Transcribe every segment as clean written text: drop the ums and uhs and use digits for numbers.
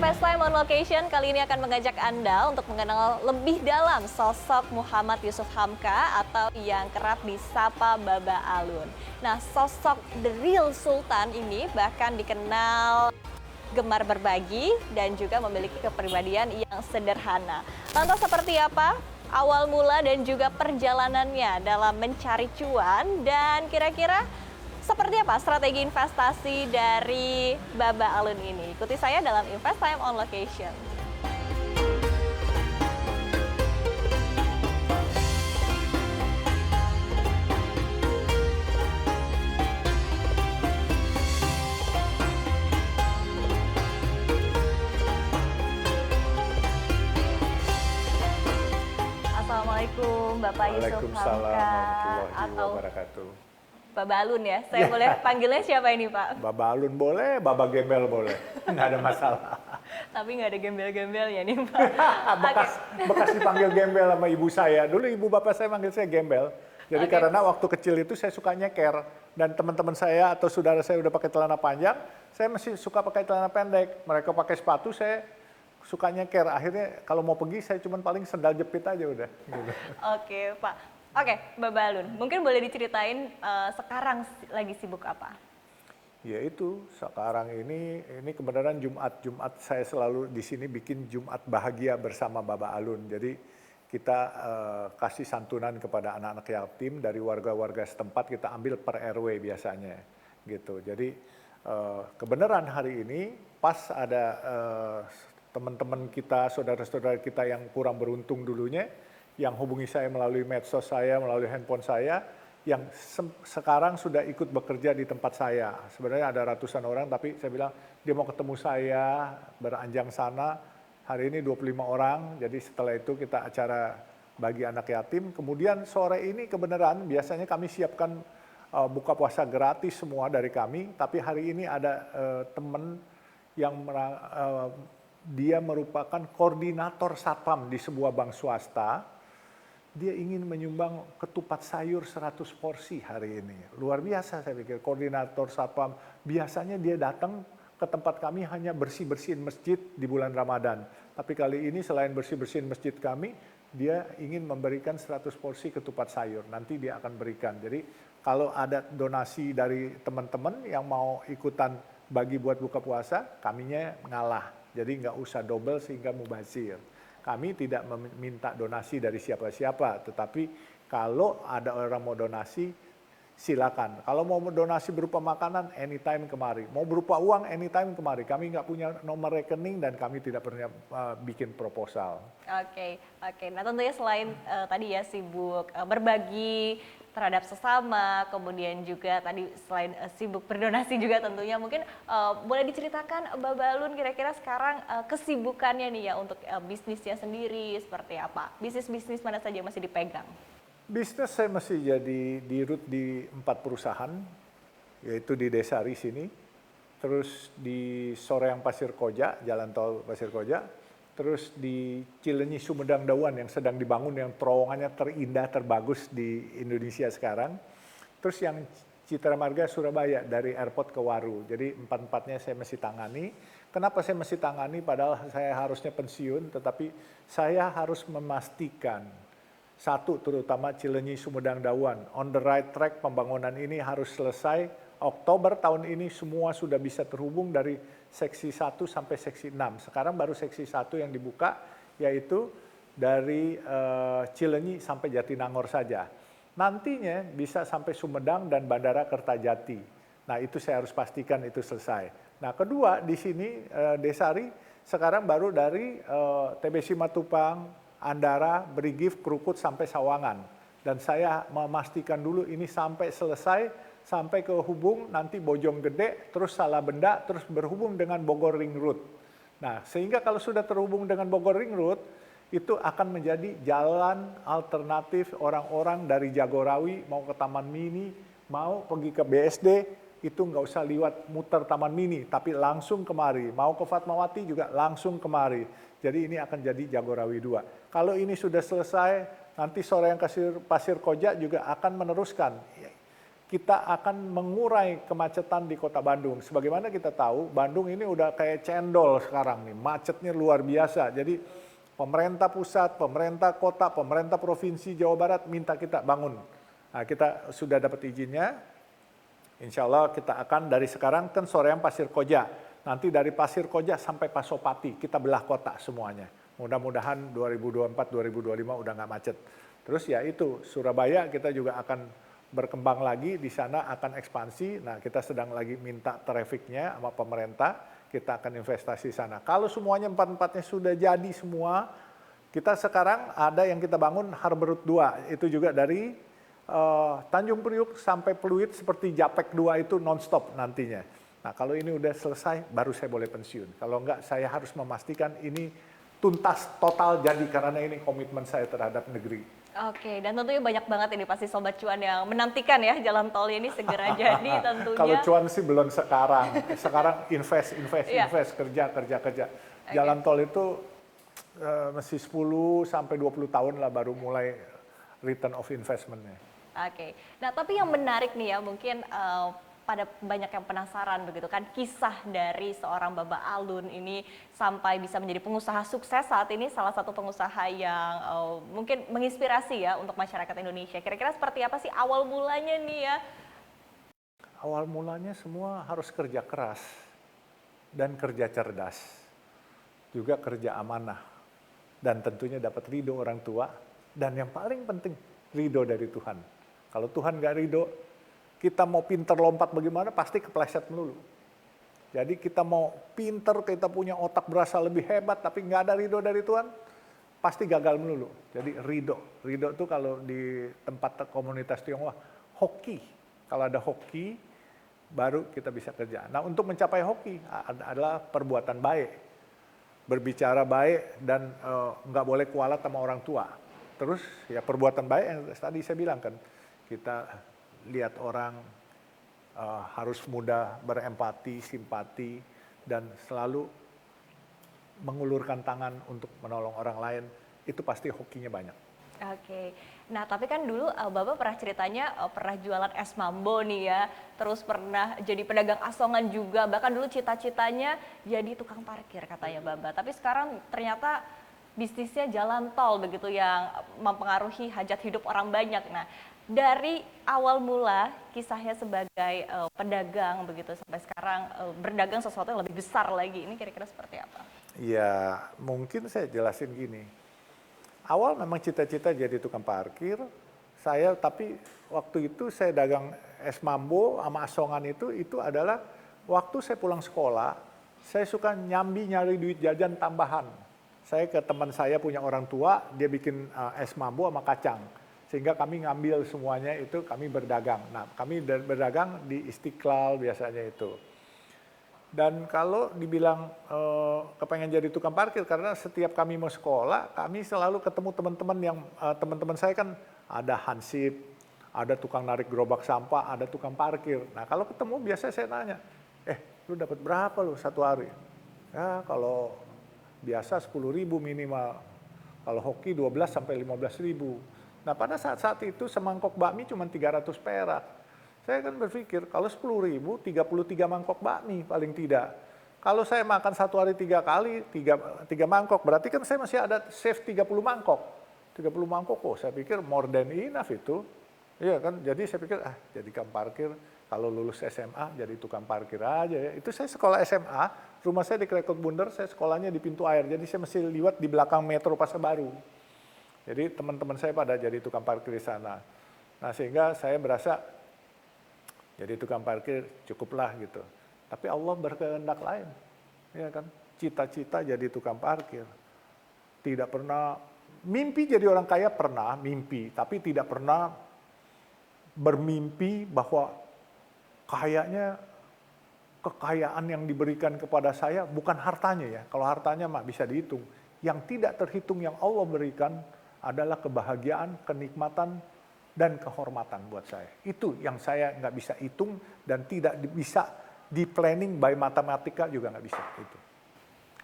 Invest Time on Location kali ini akan mengajak Anda untuk mengenal lebih dalam sosok Muhammad Yusuf Hamka atau yang kerap disapa Baba Alun. Nah, sosok The Real Sultan ini bahkan dikenal gemar berbagi dan juga memiliki kepribadian yang sederhana. Lantas seperti apa awal mula dan juga perjalanannya dalam mencari cuan dan kira-kira seperti apa strategi investasi dari Baba Alun ini? Ikuti saya dalam Invest Time on Location. Assalamualaikum Bapak Yusuf Hamka. Waalaikumsalam warahmatullahi wabarakatuh. Baba Alun ya, saya boleh panggilnya siapa ini Pak? Baba Alun boleh, Baba Gembel boleh, nggak ada masalah. Tapi nggak ada gembel-gembelnya nih Pak. bekas dipanggil Gembel sama ibu saya. Dulu ibu bapak saya manggil saya Gembel. Jadi karena waktu kecil itu saya suka nyeker. Dan teman-teman saya atau saudara saya udah pakai celana panjang, saya masih suka pakai celana pendek. Mereka pakai sepatu, saya suka nyeker. Akhirnya kalau mau pergi saya cuma paling sendal jepit aja udah. Gitu. Oke Pak. Oke, Baba Alun, mungkin boleh diceritain sekarang lagi sibuk apa? Ya itu, sekarang ini kebenaran Jumat saya selalu di sini bikin Jumat bahagia bersama Baba Alun. Jadi kita kasih santunan kepada anak-anak yatim dari warga-warga setempat, kita ambil per RW biasanya gitu. Jadi kebenaran hari ini pas ada teman-teman kita, saudara-saudara kita yang kurang beruntung dulunya, yang hubungi saya melalui medsos saya, melalui handphone saya, yang sekarang sudah ikut bekerja di tempat saya. Sebenarnya ada ratusan orang, tapi saya bilang dia mau ketemu saya, beranjang sana. Hari ini 25 orang, jadi setelah itu kita acara bagi anak yatim. Kemudian sore ini kebenaran, biasanya kami siapkan buka puasa gratis semua dari kami, tapi hari ini ada teman yang dia merupakan koordinator satpam di sebuah bank swasta. Dia ingin menyumbang ketupat sayur 100 porsi hari ini. Luar biasa saya pikir, koordinator satpam. Biasanya dia datang ke tempat kami hanya bersih-bersihin masjid di bulan Ramadan. Tapi kali ini selain bersih-bersihin masjid kami, dia ingin memberikan 100 porsi ketupat sayur. Nanti dia akan berikan. Jadi kalau ada donasi dari teman-teman yang mau ikutan bagi buat buka puasa, kaminya ngalah. Jadi nggak usah double sehingga mubazir. Kami tidak meminta donasi dari siapa-siapa, tetapi kalau ada orang mau donasi, silakan. Kalau mau donasi berupa makanan, anytime kemari. Mau berupa uang, anytime kemari. Kami nggak punya nomor rekening dan kami tidak pernah bikin proposal. Oke. Nah tentunya selain tadi ya sibuk berbagi terhadap sesama, kemudian juga tadi selain sibuk berdonasi juga tentunya mungkin boleh diceritakan Baba Alun kira-kira sekarang kesibukannya nih ya untuk bisnisnya sendiri seperti apa? Bisnis-bisnis mana saja yang masih dipegang? Bisnis saya masih jadi dirut di 4 perusahaan, yaitu di Desari sini, terus di Soreang Pasir Koja, Jalan Tol Pasir Koja, terus di Cileunyi Sumedang Dawan yang sedang dibangun, yang terowongannya terindah, terbagus di Indonesia sekarang. Terus yang Citra Marga Surabaya dari airport ke Waru. Jadi 4-4-nya saya mesti tangani. Kenapa saya mesti tangani padahal saya harusnya pensiun, tetapi saya harus memastikan satu, terutama Cileunyi Sumedang Dawan, on the right track pembangunan ini harus selesai. Oktober tahun ini semua sudah bisa terhubung dari seksi 1 sampai seksi 6. Sekarang baru seksi 1 yang dibuka, yaitu dari Cileunyi sampai Jatinangor saja. Nantinya bisa sampai Sumedang dan Bandara Kertajati. Nah itu saya harus pastikan itu selesai. Nah kedua di sini Desari sekarang baru dari TBC Matupang, Andara, Brigif, Krukut sampai Sawangan. Dan saya memastikan dulu ini sampai selesai, sampai ke hubung nanti Bojonggede, terus Salabenda, terus berhubung dengan Bogor Ring Road. Nah, sehingga kalau sudah terhubung dengan Bogor Ring Road, itu akan menjadi jalan alternatif orang-orang dari Jagorawi mau ke Taman Mini, mau pergi ke BSD, itu nggak usah liwat muter Taman Mini, tapi langsung kemari. Mau ke Fatmawati juga langsung kemari. Jadi ini akan jadi Jagorawi 2. Kalau ini sudah selesai, nanti Soreang Pasir Koja juga akan meneruskan. kita akan mengurai kemacetan di kota Bandung. Sebagaimana kita tahu, Bandung ini udah kayak cendol sekarang nih, macetnya luar biasa. Jadi pemerintah pusat, pemerintah kota, pemerintah provinsi Jawa Barat minta kita bangun. Nah, kita sudah dapat izinnya, insya Allah kita akan dari sekarang kan Soreang Pasir Koja. Nanti dari Pasir Koja sampai Pasopati, kita belah kota semuanya. Mudah-mudahan 2024-2025 udah nggak macet. Terus ya itu, Surabaya kita juga akan berkembang lagi, di sana akan ekspansi. Nah, kita sedang lagi minta trafficnya sama pemerintah, kita akan investasi sana. Kalau semuanya empat-empatnya sudah jadi semua, kita sekarang ada yang kita bangun Harbor Route 2, itu juga dari Tanjung Priuk sampai Pluit seperti Japek 2 itu non-stop nantinya. Nah, kalau ini udah selesai, baru saya boleh pensiun. Kalau enggak, saya harus memastikan ini tuntas, total jadi, karena ini komitmen saya terhadap negeri. Oke, dan tentunya banyak banget ini pasti Sobat Cuan yang menantikan ya jalan tol ini segera jadi tentunya. Kalau cuan sih belum sekarang. Sekarang invest, Iya. kerja. Jalan tol itu masih 10 sampai 20 tahun lah baru mulai return of investment-nya. Oke, nah tapi yang menarik nih ya mungkin pada banyak yang penasaran begitu kan kisah dari seorang Baba Alun ini sampai bisa menjadi pengusaha sukses saat ini, salah satu pengusaha yang mungkin menginspirasi ya untuk masyarakat Indonesia. Kira-kira seperti apa sih awal mulanya nih ya? Awal mulanya semua harus kerja keras dan kerja cerdas, juga kerja amanah, dan tentunya dapat ridho orang tua, dan yang paling penting ridho dari Tuhan. Kalau Tuhan nggak ridho, kita mau pinter lompat bagaimana pasti kepleset melulu. Jadi kita mau pinter, kita punya otak berasa lebih hebat, tapi nggak ada ridho dari Tuhan, pasti gagal melulu. Jadi ridho itu kalau di tempat komunitas Tionghoa, hoki. Kalau ada hoki, baru kita bisa kerja. Nah, untuk mencapai hoki adalah perbuatan baik, berbicara baik, dan nggak boleh kualat sama orang tua. Terus ya perbuatan baik yang tadi saya bilang kan, kita lihat orang harus mudah berempati, simpati, dan selalu mengulurkan tangan untuk menolong orang lain, itu pasti hokinya banyak. Oke, nah tapi kan dulu Bapak pernah ceritanya pernah jualan es mambo nih ya, terus pernah jadi pedagang asongan juga, bahkan dulu cita-citanya jadi tukang parkir katanya Bapak. Tapi sekarang ternyata bisnisnya jalan tol begitu yang mempengaruhi hajat hidup orang banyak. Nah, dari awal mula kisahnya sebagai pedagang begitu sampai sekarang berdagang sesuatu yang lebih besar lagi, ini kira-kira seperti apa? Ya, mungkin saya jelasin gini. Awal memang cita-cita jadi tukang parkir, tapi waktu itu saya dagang es mambo sama asongan itu adalah waktu saya pulang sekolah, saya suka nyari duit jajan tambahan. Saya ke teman saya punya orang tua, dia bikin es mambo sama kacang. Sehingga kami ngambil semuanya itu, kami berdagang. Nah, kami berdagang di Istiqlal biasanya itu. Dan kalau dibilang kepengen jadi tukang parkir, karena setiap kami mau sekolah, kami selalu ketemu teman-teman saya kan ada hansip, ada tukang narik gerobak sampah, ada tukang parkir. Nah, kalau ketemu biasanya saya nanya, lu dapat berapa lu satu hari? Ya, kalau biasa 10.000 minimal, kalau hoki 12 sampai 15.000. Nah, pada saat itu semangkok bakmi cuma 300 perak. Saya kan berpikir, kalau 10.000, 33 mangkok bakmi paling tidak. Kalau saya makan satu hari 3 kali, 3 mangkok, berarti kan saya masih ada save 30 mangkok. 30 mangkok, saya pikir more than enough itu. Iya kan, jadi saya pikir, jadi tukang parkir, kalau lulus SMA jadi tukang parkir aja ya. Itu saya sekolah SMA, rumah saya di Krekot Bunder, saya sekolahnya di Pintu Air, jadi saya mesti liwat di belakang Metro Pasar Baru. Jadi teman-teman saya pada jadi tukang parkir di sana. Nah, sehingga saya berasa jadi tukang parkir cukuplah gitu. Tapi Allah berkehendak lain. Ya kan? Cita-cita jadi tukang parkir. Tidak pernah mimpi jadi orang kaya, pernah mimpi, tapi tidak pernah bermimpi bahwa kekayaan yang diberikan kepada saya bukan hartanya ya. Kalau hartanya mah bisa dihitung. Yang tidak terhitung yang Allah berikan adalah kebahagiaan, kenikmatan, dan kehormatan buat saya. Itu yang saya nggak bisa hitung dan tidak bisa di planning by matematika juga nggak bisa itu.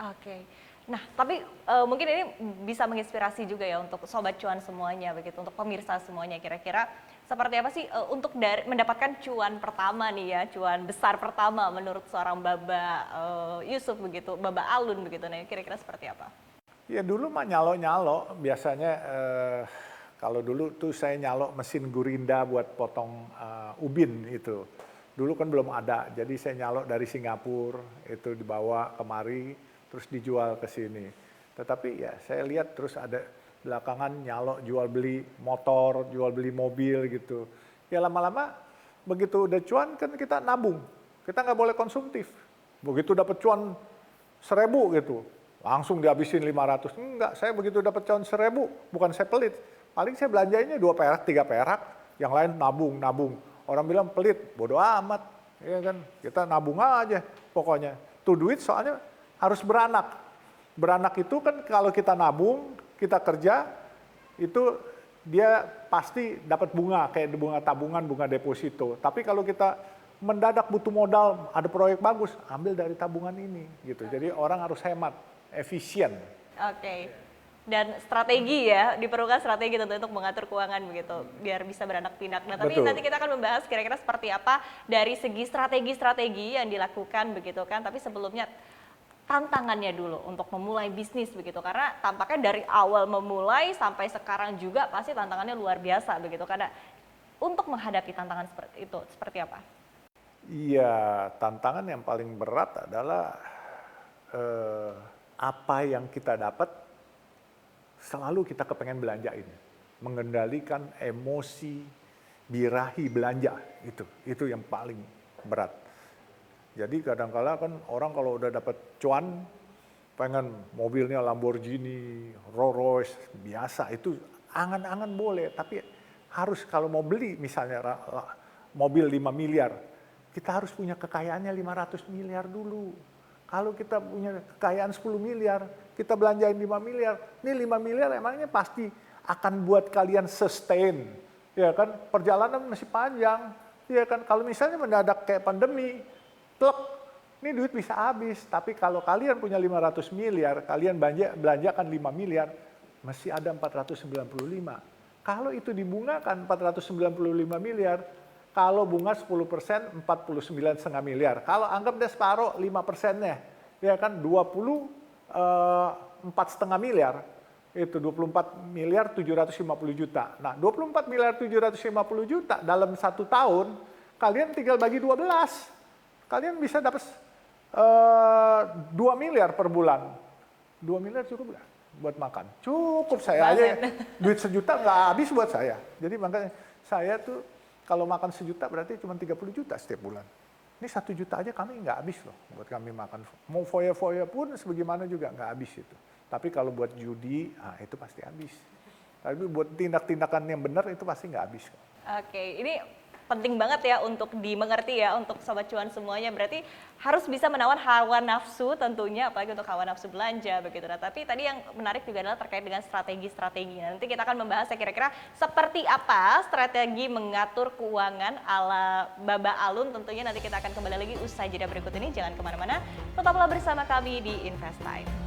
Oke, nah tapi mungkin ini bisa menginspirasi juga ya untuk Sobat Cuan semuanya begitu, untuk pemirsa semuanya. Kira-kira Seperti apa sih untuk mendapatkan cuan pertama nih ya, cuan besar pertama menurut seorang Baba Yusuf begitu, Baba Alun begitu, nah kira-kira seperti apa? Ya dulu mah nyalo-nyalo, biasanya kalau dulu tuh saya nyalo mesin Gurinda buat potong ubin itu. Dulu kan belum ada, jadi saya nyalo dari Singapura, itu dibawa kemari, terus dijual ke sini. Tetapi ya saya lihat terus ada belakangan nyalo jual beli motor, jual beli mobil gitu. Ya lama-lama begitu udah cuan kan kita nabung, kita nggak boleh konsumtif. Begitu dapat cuan 1.000 gitu, langsung dihabisin 500. Enggak, saya begitu dapat cuan 1.000, bukan saya pelit. Paling saya belanjanya 2 perak, 3 perak, yang lain nabung. Orang bilang pelit, bodoh amat. Ya kan, kita nabung aja pokoknya. Tuh duit soalnya harus beranak. Beranak itu kan kalau kita nabung, kita kerja, itu dia pasti dapat bunga, kayak bunga tabungan, bunga deposito. Tapi kalau kita mendadak butuh modal, ada proyek bagus, ambil dari tabungan ini gitu. Jadi orang harus hemat, efisien. Oke. Dan strategi ya, diperlukan strategi tentu untuk mengatur keuangan begitu, biar bisa beranak pinak. Nah, tapi Betul. nanti kita akan membahas kira-kira seperti apa dari segi strategi-strategi yang dilakukan begitu kan. Tapi sebelumnya tantangannya dulu untuk memulai bisnis begitu, karena tampaknya dari awal memulai sampai sekarang juga pasti tantangannya luar biasa begitu. Karena untuk menghadapi tantangan seperti itu, seperti apa? Iya, tantangan yang paling berat adalah apa yang kita dapat selalu kita kepengen belanjain, mengendalikan emosi birahi belanja, itu yang paling berat. Jadi kadang-kala kan orang kalau udah dapat cuan, pengen mobilnya Lamborghini, Rolls Royce, biasa, itu angan-angan boleh, tapi harus kalau mau beli misalnya mobil 5 miliar, kita harus punya kekayaannya 500 miliar dulu. Kalau kita punya kekayaan 10 miliar, kita belanjain 5 miliar. Ini 5 miliar emangnya pasti akan buat kalian sustain. Ya kan, perjalanan masih panjang. Ya kan, kalau misalnya mendadak kayak pandemi, plek, ini duit bisa habis. Tapi kalau kalian punya 500 miliar, kalian belanjakan 5 miliar, masih ada 495. Kalau itu dibungakan 495 miliar, kalau bunga 10%, 49,5 miliar. Kalau anggap deh separuh 5%-nya, ya kan 24,5 miliar. Itu 24 miliar 750 juta. Nah 24 miliar 750 juta dalam 1 tahun, kalian tinggal bagi 12. Kalian bisa dapat 2 miliar per bulan. 2 miliar cukup nggak buat makan? Cukup saya aja. Duit 1 juta nggak habis buat saya. Jadi makanya saya tuh kalau makan 1 juta berarti cuma 30 juta setiap bulan. Ini 1 juta aja kami nggak habis loh buat kami makan. Mau foya-foya pun sebagaimana juga nggak habis itu. Tapi kalau buat judi, itu pasti habis. Tapi buat tindak-tindakan yang benar itu pasti nggak habis. Oke, ini penting banget ya untuk dimengerti ya untuk Sobat Cuan semuanya. Berarti harus bisa menawan hawa nafsu tentunya, apalagi untuk hawa nafsu belanja begitu. Nah, tapi tadi yang menarik juga adalah terkait dengan strategi-strategi. Nanti kita akan membahas ya kira-kira seperti apa strategi mengatur keuangan ala Baba Alun. Tentunya nanti kita akan kembali lagi usai jeda berikut ini. Jangan kemana-mana, tetaplah bersama kami di Invest Time.